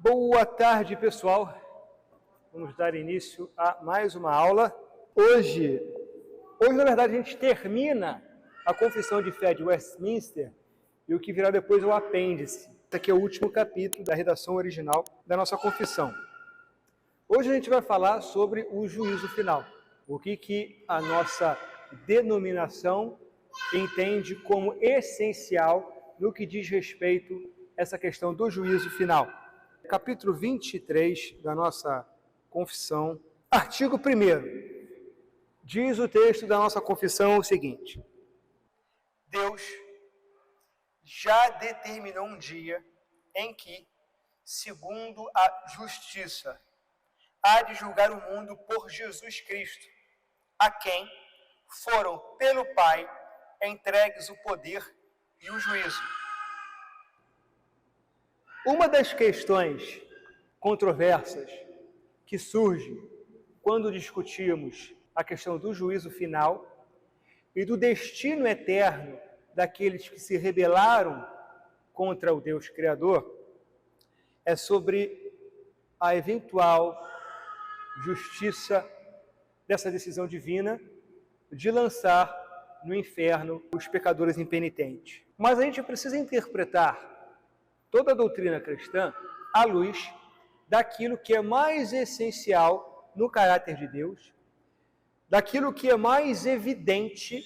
Boa tarde, pessoal. Vamos dar início a mais uma aula. Hoje, na verdade, a gente termina a Confissão de Fé de Westminster e o que virá depois é o apêndice. Esse aqui é o último capítulo da redação original da nossa confissão. Hoje a gente vai falar sobre o juízo final. O que a nossa denominação entende como essencial no que diz respeito a essa questão do juízo final. Capítulo 23 da nossa confissão, artigo 1º, diz o texto da nossa confissão o seguinte: Deus já determinou um dia em que, segundo a justiça, há de julgar o mundo por Jesus Cristo, a quem foram pelo Pai entregues o poder e o juízo. Uma das questões controversas que surge quando discutimos a questão do juízo final e do destino eterno daqueles que se rebelaram contra o Deus Criador é sobre a eventual justiça dessa decisão divina de lançar no inferno os pecadores impenitentes. Mas a gente precisa interpretar toda a doutrina cristã à luz daquilo que é mais essencial no caráter de Deus, daquilo que é mais evidente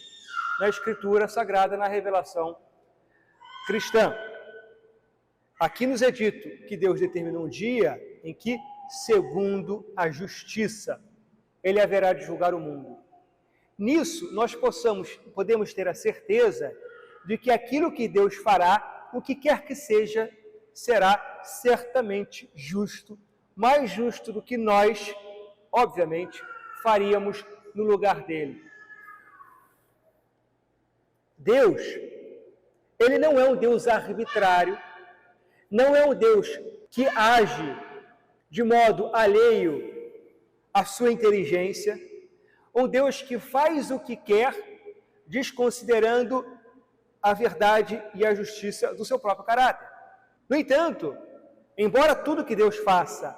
na Escritura Sagrada, na revelação cristã. Aqui nos é dito que Deus determinou um dia em que, segundo a justiça, Ele haverá de julgar o mundo. Nisso, nós podemos ter a certeza de que aquilo que Deus fará, o que quer que seja, será certamente justo, mais justo do que nós, obviamente, faríamos no lugar dele. Deus, ele não é um Deus arbitrário, não é um Deus que age de modo alheio à sua inteligência, um Deus que faz o que quer, desconsiderando a verdade e a justiça do seu próprio caráter. No entanto, embora tudo que Deus faça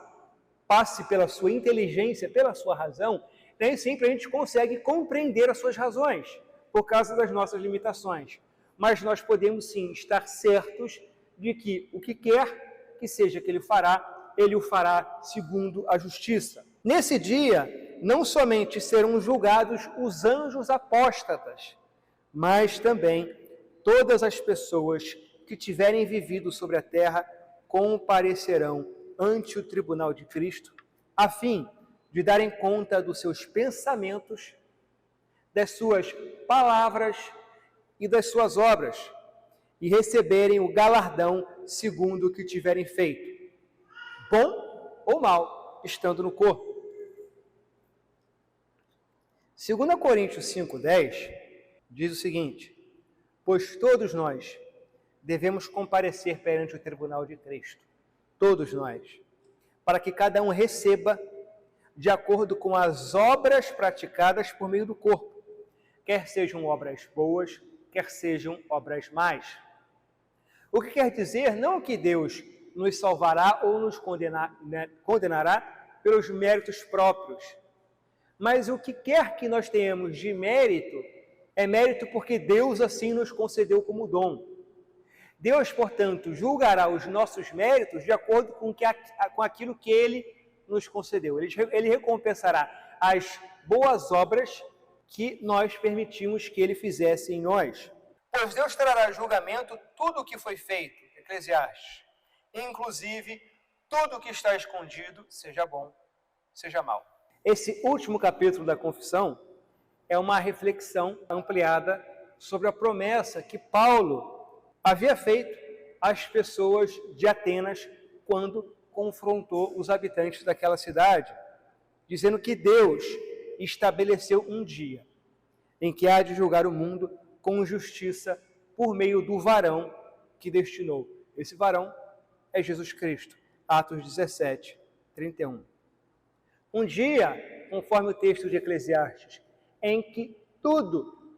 passe pela sua inteligência, pela sua razão, nem sempre a gente consegue compreender as suas razões, por causa das nossas limitações. Mas nós podemos sim estar certos de que o que quer que seja que ele o fará segundo a justiça. Nesse dia, não somente serão julgados os anjos apóstatas, mas também todas as pessoas que tiverem vivido sobre a terra comparecerão ante o tribunal de Cristo, a fim de darem conta dos seus pensamentos, das suas palavras e das suas obras, e receberem o galardão segundo o que tiverem feito, bom ou mal, estando no corpo. 2 Coríntios 5,10 diz o seguinte: pois todos nós devemos comparecer perante o tribunal de Cristo, todos nós, para que cada um receba de acordo com as obras praticadas por meio do corpo, quer sejam obras boas, quer sejam obras más. O que quer dizer não que Deus nos salvará ou nos condenará pelos méritos próprios, mas o que quer que nós tenhamos de mérito, é mérito porque Deus assim nos concedeu como dom. Deus, portanto, julgará os nossos méritos de acordo com aquilo que Ele nos concedeu. Ele recompensará as boas obras que nós permitimos que Ele fizesse em nós. Pois Deus trará julgamento tudo o que foi feito, Eclesiastes, inclusive tudo o que está escondido, seja bom, seja mal. Esse último capítulo da confissão é uma reflexão ampliada sobre a promessa que Paulo havia feito às pessoas de Atenas quando confrontou os habitantes daquela cidade, dizendo que Deus estabeleceu um dia em que há de julgar o mundo com justiça por meio do varão que destinou. Esse varão é Jesus Cristo. Atos 17, 31. Um dia, conforme o texto de Eclesiastes, em que tudo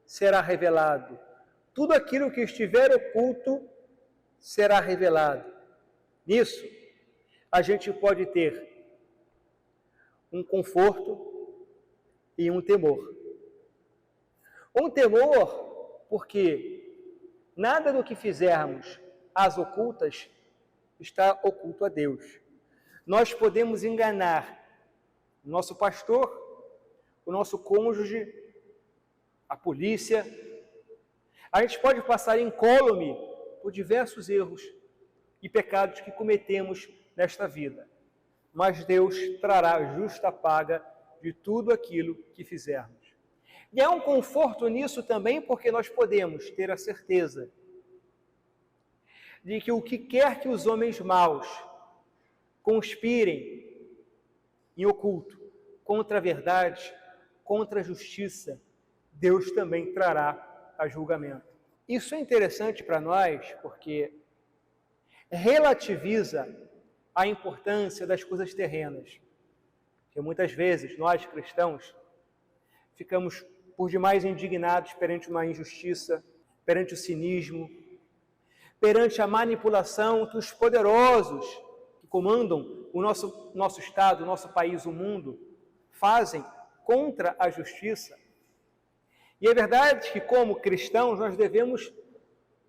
será revelado, tudo aquilo que estiver oculto será revelado. Nisso, a gente pode ter um conforto e um temor. Um temor porque nada do que fizermos às ocultas está oculto a Deus. Nós podemos enganar o nosso pastor, o nosso cônjuge, a polícia. A gente pode passar incólume por diversos erros e pecados que cometemos nesta vida. Mas Deus trará justa paga de tudo aquilo que fizermos. E há um conforto nisso também, porque nós podemos ter a certeza de que o que quer que os homens maus conspirem em oculto contra a verdade, contra a justiça, Deus também trará a julgamento. Isso é interessante para nós, porque relativiza a importância das coisas terrenas. Porque muitas vezes nós, cristãos, ficamos por demais indignados perante uma injustiça, perante o cinismo, perante a manipulação que os poderosos que comandam o nosso Estado, o nosso país, o mundo, fazem contra a justiça. E é verdade que, como cristãos, nós devemos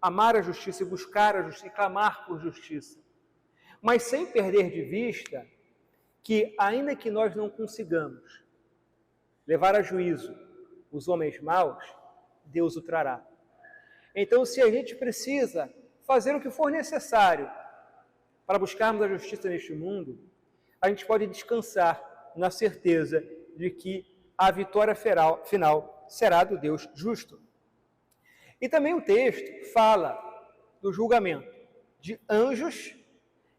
amar a justiça e buscar a justiça e clamar por justiça. Mas sem perder de vista que, ainda que nós não consigamos levar a juízo os homens maus, Deus o trará. Então, se a gente precisa fazer o que for necessário para buscarmos a justiça neste mundo, a gente pode descansar na certeza de que a vitória final será do Deus justo. E também o texto fala do julgamento de anjos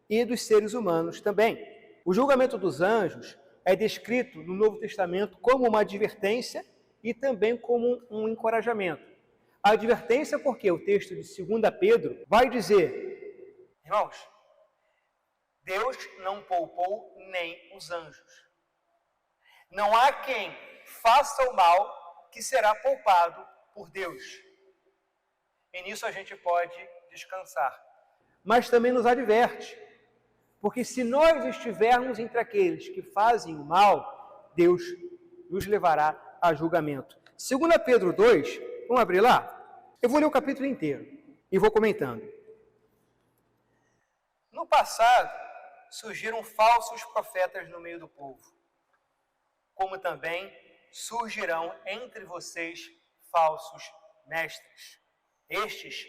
e dos seres humanos também. O julgamento dos anjos é descrito no Novo Testamento como uma advertência e também como um encorajamento. A advertência porque o texto de 2 Pedro vai dizer: irmãos, Deus não poupou nem os anjos. Não há quem faça o mal que será poupado por Deus. E nisso a gente pode descansar. Mas também nos adverte, porque se nós estivermos entre aqueles que fazem o mal, Deus nos levará a julgamento. 2 Pedro 2, vamos abrir lá? Eu vou ler o capítulo inteiro e vou comentando. No passado, surgiram falsos profetas no meio do povo, como também surgirão entre vocês falsos mestres. Estes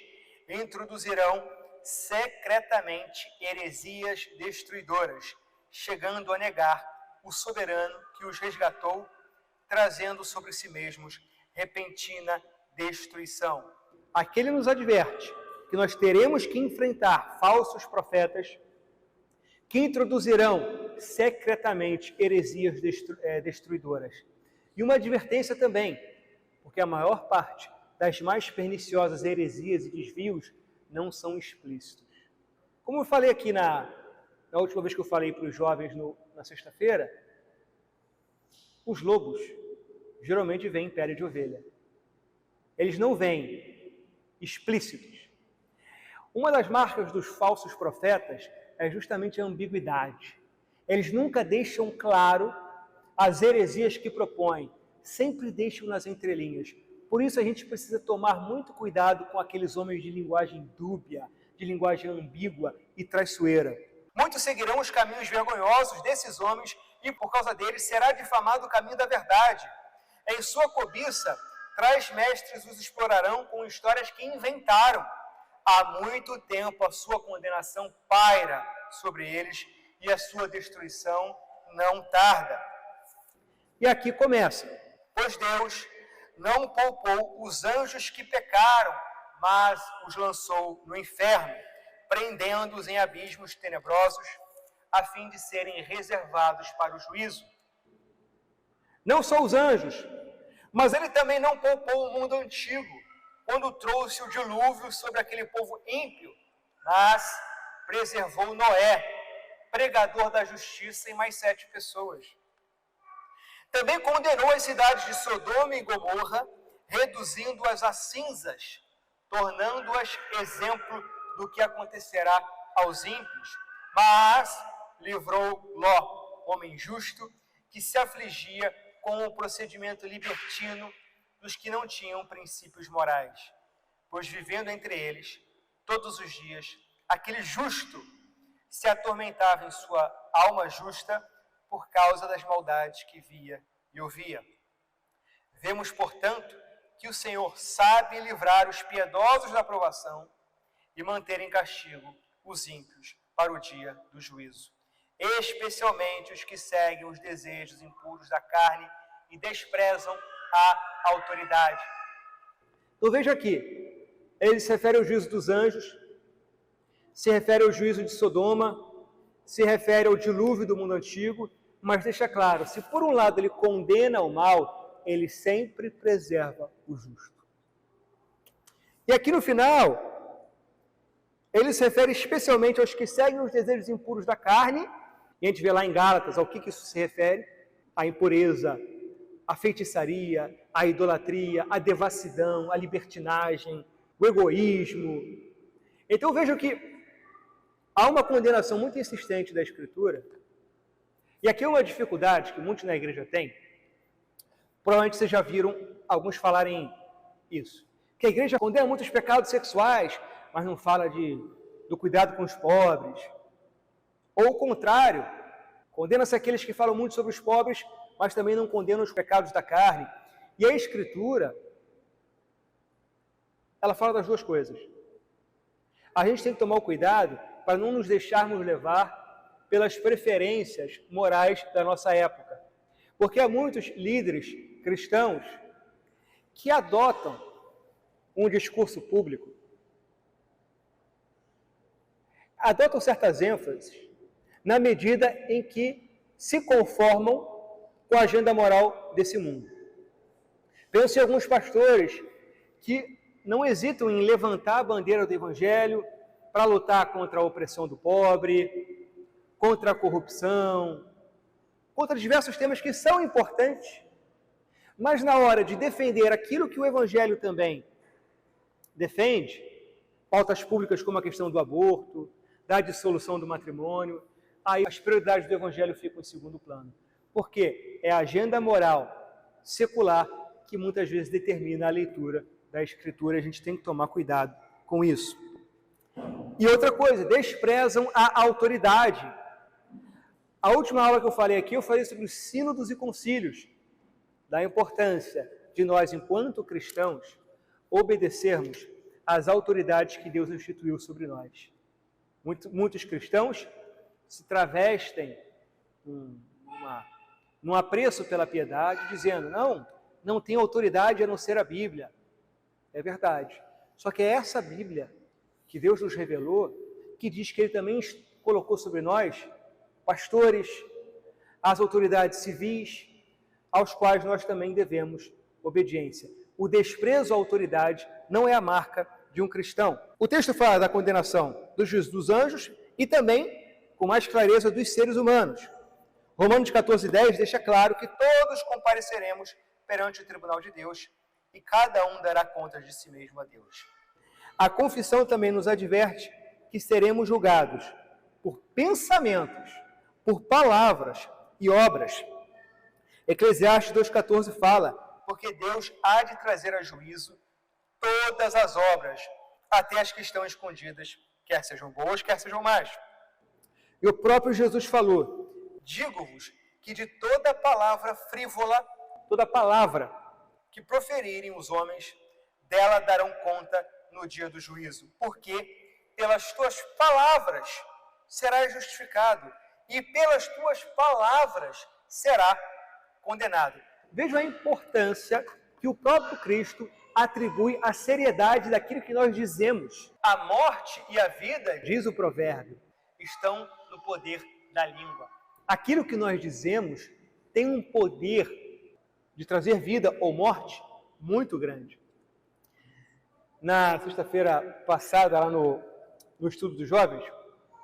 introduzirão secretamente heresias destruidoras, chegando a negar o soberano que os resgatou, trazendo sobre si mesmos repentina destruição. Aqui ele nos adverte que nós teremos que enfrentar falsos profetas que introduzirão secretamente heresias destruidoras. E uma advertência também, porque a maior parte das mais perniciosas heresias e desvios não são explícitos. Como eu falei aqui na última vez que eu falei para os jovens na sexta-feira, os lobos geralmente vêm em pele de ovelha. Eles não vêm explícitos. Uma das marcas dos falsos profetas é justamente a ambiguidade. Eles nunca deixam claro as heresias que propõem, sempre deixam nas entrelinhas. Por isso a gente precisa tomar muito cuidado com aqueles homens de linguagem dúbia, de linguagem ambígua e traiçoeira. Muitos seguirão os caminhos vergonhosos desses homens e por causa deles será difamado o caminho da verdade. Em sua cobiça, tais mestres os explorarão com histórias que inventaram. Há muito tempo a sua condenação paira sobre eles e a sua destruição não tarda. E aqui começa: pois Deus não poupou os anjos que pecaram, mas os lançou no inferno, prendendo-os em abismos tenebrosos, a fim de serem reservados para o juízo. Não só os anjos, mas ele também não poupou o mundo antigo, quando trouxe o dilúvio sobre aquele povo ímpio, mas preservou Noé, pregador da justiça, e mais 7 pessoas. Também condenou as cidades de Sodoma e Gomorra, reduzindo-as a cinzas, tornando-as exemplo do que acontecerá aos ímpios, mas livrou Ló, homem justo, que se afligia com o procedimento libertino dos que não tinham princípios morais, pois vivendo entre eles todos os dias, aquele justo se atormentava em sua alma justa por causa das maldades que via e ouvia. Vemos, portanto, que o Senhor sabe livrar os piedosos da provação e manter em castigo os ímpios para o dia do juízo, especialmente os que seguem os desejos impuros da carne e desprezam a autoridade. Então veja aqui, ele se refere ao juízo dos anjos, se refere ao juízo de Sodoma, se refere ao dilúvio do mundo antigo, mas deixa claro, se por um lado ele condena o mal, ele sempre preserva o justo. E aqui no final, ele se refere especialmente aos que seguem os desejos impuros da carne, e a gente vê lá em Gálatas ao que isso se refere, a impureza, a feitiçaria, a idolatria, a devassidão, a libertinagem, o egoísmo. Então vejam que há uma condenação muito insistente da Escritura, e aqui é uma dificuldade que muitos na igreja têm, provavelmente vocês já viram alguns falarem isso, que a igreja condena muitos pecados sexuais, mas não fala do cuidado com os pobres, ou o contrário, condena-se aqueles que falam muito sobre os pobres, mas também não condenam os pecados da carne. E a Escritura, ela fala das duas coisas. A gente tem que tomar o cuidado para não nos deixarmos levar pelas preferências morais da nossa época. Porque há muitos líderes cristãos que adotam um discurso público, adotam certas ênfases na medida em que se conformam com a agenda moral desse mundo. Penso em alguns pastores que não hesitam em levantar a bandeira do Evangelho para lutar contra a opressão do pobre, contra a corrupção, contra diversos temas que são importantes, mas na hora de defender aquilo que o Evangelho também defende, pautas públicas como a questão do aborto, da dissolução do matrimônio, aí as prioridades do Evangelho ficam em segundo plano. Porque é a agenda moral secular que muitas vezes determina a leitura da Escritura, a gente tem que tomar cuidado com isso. E outra coisa, desprezam a autoridade. A última aula que eu falei aqui, eu falei sobre os sínodos e concílios, da importância de nós, enquanto cristãos, obedecermos às autoridades que Deus instituiu sobre nós. Muitos cristãos se travestem num apreço pela piedade, dizendo, não tem autoridade a não ser a Bíblia. É verdade. Só que é essa Bíblia que Deus nos revelou, que diz que Ele também colocou sobre nós pastores, as autoridades civis, aos quais nós também devemos obediência. O desprezo à autoridade não é a marca de um cristão. O texto fala da condenação do juízo dos anjos e também, com mais clareza, dos seres humanos. Romanos 14:10 deixa claro que todos compareceremos perante o tribunal de Deus e cada um dará conta de si mesmo a Deus. A confissão também nos adverte que seremos julgados por pensamentos, por palavras e obras. Eclesiastes 2,14 fala, porque Deus há de trazer a juízo todas as obras, até as que estão escondidas, quer sejam boas, quer sejam más. E o próprio Jesus falou, digo-vos que de toda palavra frívola, toda palavra que proferirem os homens, dela darão conta no dia do juízo, porque pelas tuas palavras serás justificado, e pelas tuas palavras será condenado. Vejam a importância que o próprio Cristo atribui à seriedade daquilo que nós dizemos. A morte e a vida, diz o provérbio, estão no poder da língua. Aquilo que nós dizemos tem um poder de trazer vida ou morte muito grande. Na sexta-feira passada, lá no estudo dos jovens,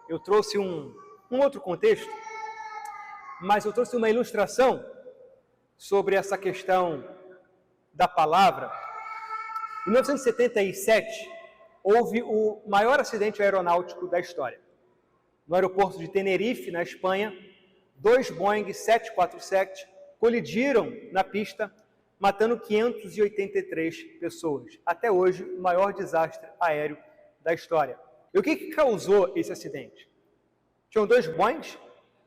eu trouxe um outro contexto, mas eu trouxe uma ilustração sobre essa questão da palavra. Em 1977, houve o maior acidente aeronáutico da história. no aeroporto de Tenerife, na Espanha, 2 Boeing 747 colidiram na pista, matando 583 pessoas. Até hoje, o maior desastre aéreo da história. E o que causou esse acidente? Tinham 2 Boeings,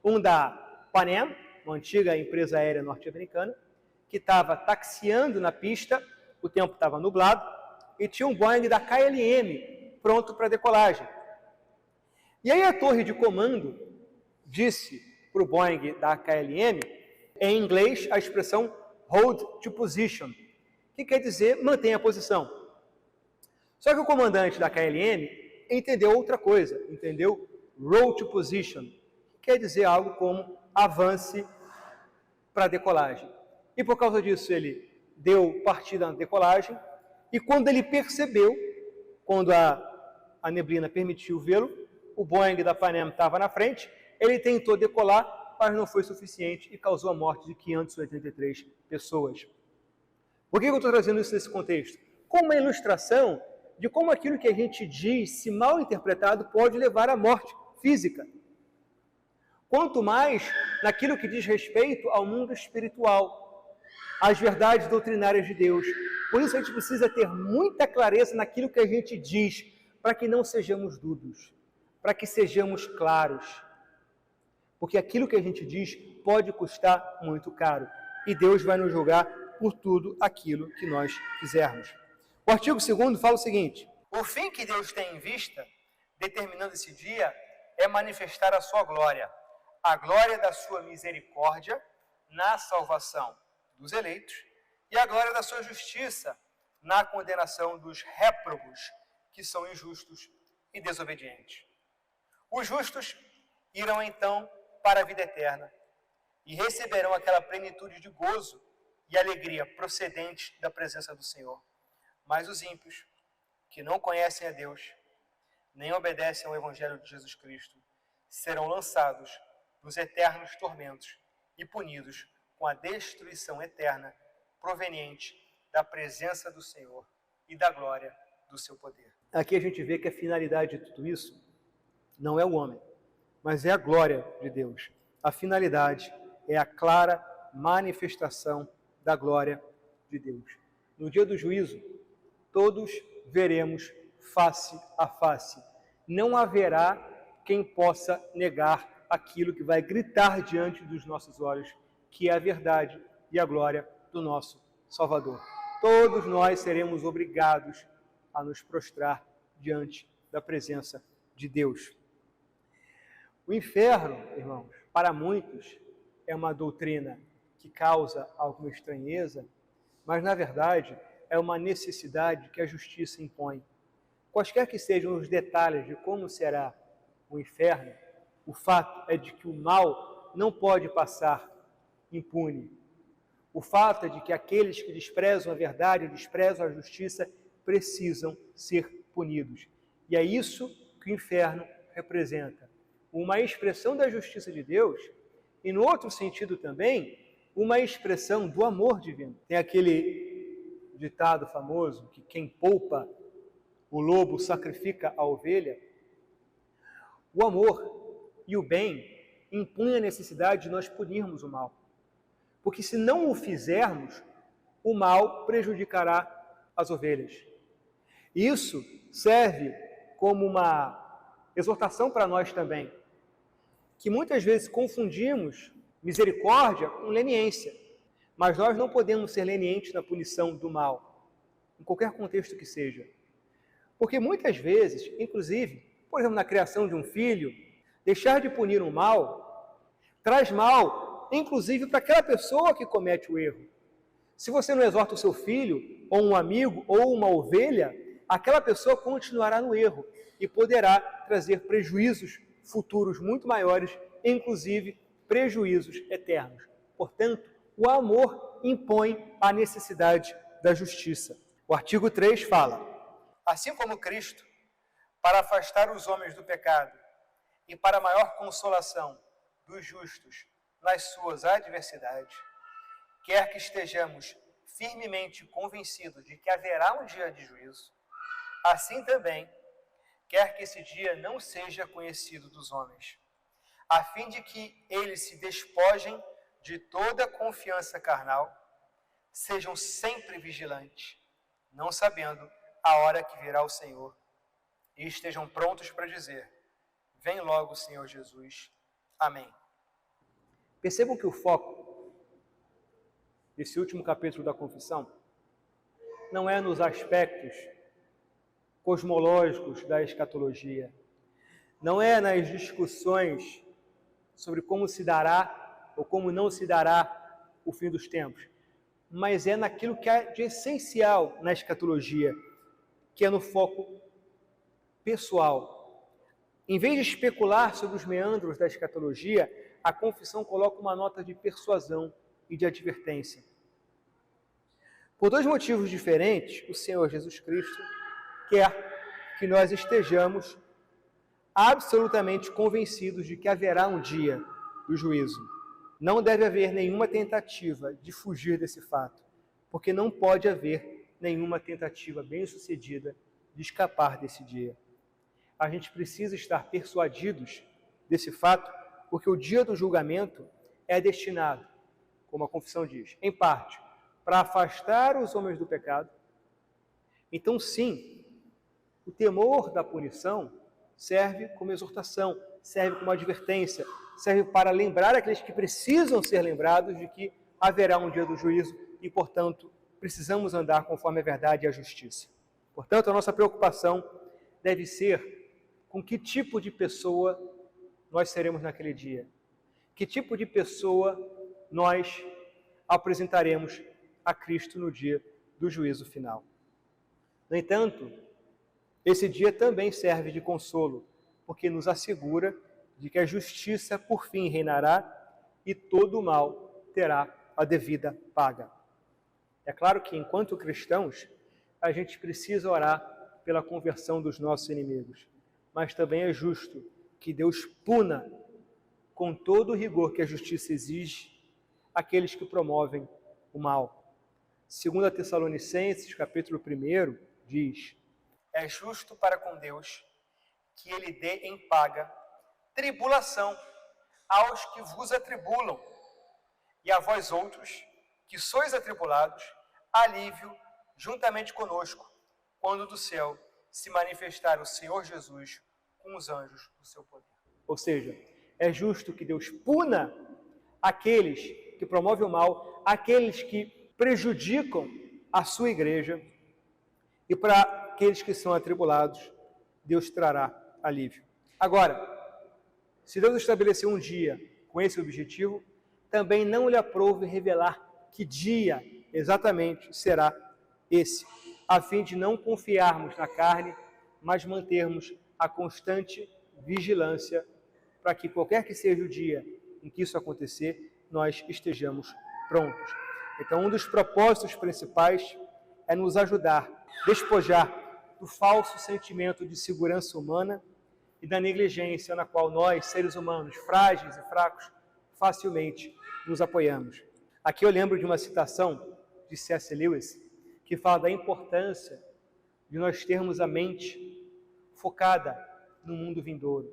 um da Pan Am, uma antiga empresa aérea norte-americana, que estava taxiando na pista, o tempo estava nublado, e tinha um Boeing da KLM pronto para decolagem. E aí a torre de comando disse para o Boeing da KLM, em inglês, a expressão hold to position, que quer dizer mantenha a posição. Só que o comandante da KLM entendeu outra coisa, entendeu roll to position, que quer dizer algo como avance para a decolagem. E por causa disso ele deu partida na decolagem, e quando ele percebeu, quando a neblina permitiu vê-lo, o Boeing da Pan Am estava na frente, ele tentou decolar, mas não foi suficiente e causou a morte de 583 pessoas. Por que eu estou trazendo isso nesse contexto? Como uma ilustração de como aquilo que a gente diz, se mal interpretado, pode levar à morte física. Quanto mais naquilo que diz respeito ao mundo espiritual, às verdades doutrinárias de Deus. Por isso a gente precisa ter muita clareza naquilo que a gente diz, para que não sejamos duros, para que sejamos claros. Porque aquilo que a gente diz pode custar muito caro. E Deus vai nos julgar por tudo aquilo que nós fizermos. O artigo 2º fala o seguinte: o fim que Deus tem em vista, determinando esse dia, é manifestar a sua glória, a glória da sua misericórdia na salvação dos eleitos e a glória da sua justiça na condenação dos réprobos, que são injustos e desobedientes. Os justos irão então para a vida eterna e receberão aquela plenitude de gozo e alegria procedentes da presença do Senhor. Mas os ímpios, que não conhecem a Deus, nem obedecem ao Evangelho de Jesus Cristo, serão lançados nos eternos tormentos e punidos com a destruição eterna proveniente da presença do Senhor e da glória do seu poder. Aqui a gente vê que a finalidade de tudo isso não é o homem, mas é a glória de Deus. A finalidade é a clara manifestação da glória de Deus. No dia do juízo, todos veremos face a face. Não haverá quem possa negar aquilo que vai gritar diante dos nossos olhos, que é a verdade e a glória do nosso Salvador. Todos nós seremos obrigados a nos prostrar diante da presença de Deus. O inferno, irmãos, para muitos é uma doutrina que causa alguma estranheza, mas na verdade é uma necessidade que a justiça impõe. Quaisquer que sejam os detalhes de como será o inferno, o fato é de que o mal não pode passar impune. O fato é de que aqueles que desprezam a verdade, desprezam a justiça, precisam ser punidos. E é isso que o inferno representa. Uma expressão da justiça de Deus e, no outro sentido também, uma expressão do amor divino. Tem aquele ditado famoso que quem poupa o lobo sacrifica a ovelha. O amor e o bem impõem a necessidade de nós punirmos o mal. Porque se não o fizermos, o mal prejudicará as ovelhas. Isso serve como uma exortação para nós também, que muitas vezes confundimos misericórdia com leniência, mas nós não podemos ser lenientes na punição do mal, em qualquer contexto que seja. Porque muitas vezes, inclusive, por exemplo, na criação de um filho, deixar de punir um mal traz mal, inclusive para aquela pessoa que comete o erro. Se você não exorta o seu filho, ou um amigo, ou uma ovelha, aquela pessoa continuará no erro e poderá trazer prejuízos futuros muito maiores, inclusive prejuízos eternos. Portanto, o amor impõe a necessidade da justiça. O artigo 3 fala: assim como Cristo, para afastar os homens do pecado e para a maior consolação dos justos nas suas adversidades, quer que estejamos firmemente convencidos de que haverá um dia de juízo, assim também quer quer que esse dia não seja conhecido dos homens, a fim de que eles se despojem de toda confiança carnal, sejam sempre vigilantes, não sabendo a hora que virá o Senhor, e estejam prontos para dizer: vem logo, Senhor Jesus. Amém. Percebam que o foco desse último capítulo da confissão não é nos aspectos cosmológicos da escatologia, não é nas discussões sobre como se dará ou como não se dará o fim dos tempos, mas é naquilo que é de essencial na escatologia, que é no foco pessoal. Em vez de especular sobre os meandros da escatologia, a confissão coloca uma nota de persuasão e de advertência. Por dois motivos diferentes, o Senhor Jesus Cristo quer que nós estejamos absolutamente convencidos de que haverá um dia do juízo. Não deve haver nenhuma tentativa de fugir desse fato, porque não pode haver nenhuma tentativa bem-sucedida de escapar desse dia. A gente precisa estar persuadidos desse fato, porque o dia do julgamento é destinado, como a confissão diz, em parte, para afastar os homens do pecado. Então, sim, o temor da punição serve como exortação, serve como advertência, serve para lembrar aqueles que precisam ser lembrados de que haverá um dia do juízo e, portanto, precisamos andar conforme a verdade e a justiça. Portanto, a nossa preocupação deve ser com que tipo de pessoa nós seremos naquele dia. Que tipo de pessoa nós apresentaremos a Cristo no dia do juízo final. No entanto, esse dia também serve de consolo, porque nos assegura de que a justiça por fim reinará e todo o mal terá a devida paga. É claro que, enquanto cristãos, a gente precisa orar pela conversão dos nossos inimigos, mas também é justo que Deus puna com todo o rigor que a justiça exige aqueles que promovem o mal. 2 Tessalonicenses, capítulo 1, diz: é justo para com Deus que ele dê em paga tribulação aos que vos atribulam, e a vós outros, que sois atribulados, alívio juntamente conosco, quando do céu se manifestar o Senhor Jesus com os anjos do seu poder. Ou seja, é justo que Deus puna aqueles que promovem o mal, aqueles que prejudicam a sua igreja, e para aqueles que são atribulados, Deus trará alívio. Agora, se Deus estabeleceu um dia com esse objetivo, também não lhe aprouve revelar que dia exatamente será esse, a fim de não confiarmos na carne, mas mantermos a constante vigilância para que qualquer que seja o dia em que isso acontecer, nós estejamos prontos. Então, um dos propósitos principais é nos ajudar, despojar do falso sentimento de segurança humana e da negligência na qual nós, seres humanos frágeis e fracos, facilmente nos apoiamos. Aqui eu lembro de uma citação de C.S. Lewis, que fala da importância de nós termos a mente focada no mundo vindouro.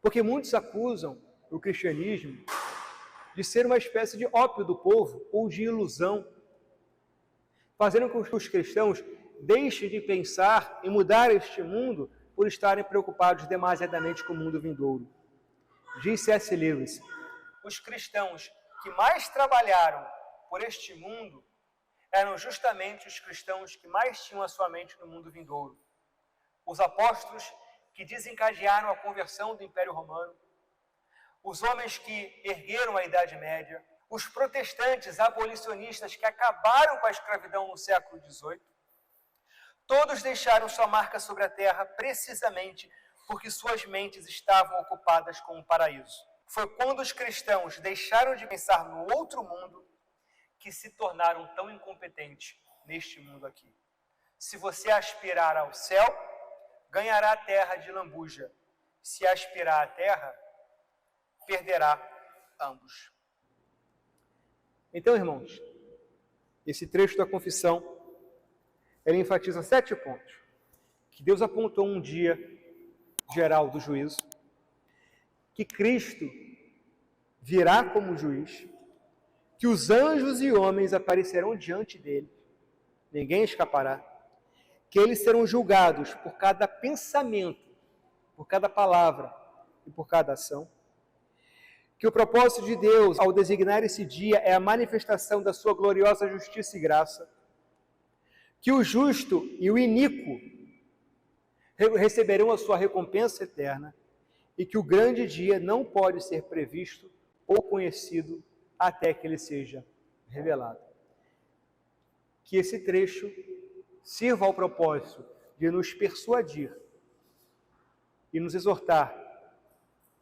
Porque muitos acusam o cristianismo de ser uma espécie de ópio do povo ou de ilusão, fazendo com que os cristãos deixem de pensar em mudar este mundo por estarem preocupados demasiadamente com o mundo vindouro. Diz C.S. Lewis: os cristãos que mais trabalharam por este mundo eram justamente os cristãos que mais tinham a sua mente no mundo vindouro. Os apóstolos que desencadearam a conversão do Império Romano, os homens que ergueram a Idade Média, os protestantes abolicionistas que acabaram com a escravidão no século XVIII, todos deixaram sua marca sobre a terra precisamente porque suas mentes estavam ocupadas com o paraíso. Foi quando os cristãos deixaram de pensar no outro mundo que se tornaram tão incompetentes neste mundo aqui. Se você aspirar ao céu, ganhará a terra de lambuja. Se aspirar à terra, perderá ambos. Então, irmãos, esse trecho da confissão, ele enfatiza 7 pontos que Deus apontou um dia geral do juízo, que Cristo virá como juiz, que os anjos e homens aparecerão diante dele, ninguém escapará, que eles serão julgados por cada pensamento, por cada palavra e por cada ação, que o propósito de Deus ao designar esse dia é a manifestação da sua gloriosa justiça e graça, que o justo e o iníquo receberão a sua recompensa eterna e que o grande dia não pode ser previsto ou conhecido até que ele seja revelado. Que esse trecho sirva ao propósito de nos persuadir e nos exortar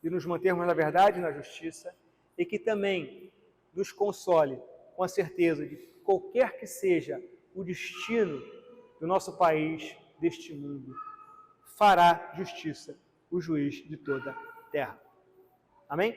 e nos mantermos na verdade e na justiça, e que também nos console com a certeza de que qualquer que seja o destino do nosso país, deste mundo, fará justiça o juiz de toda a terra. Amém?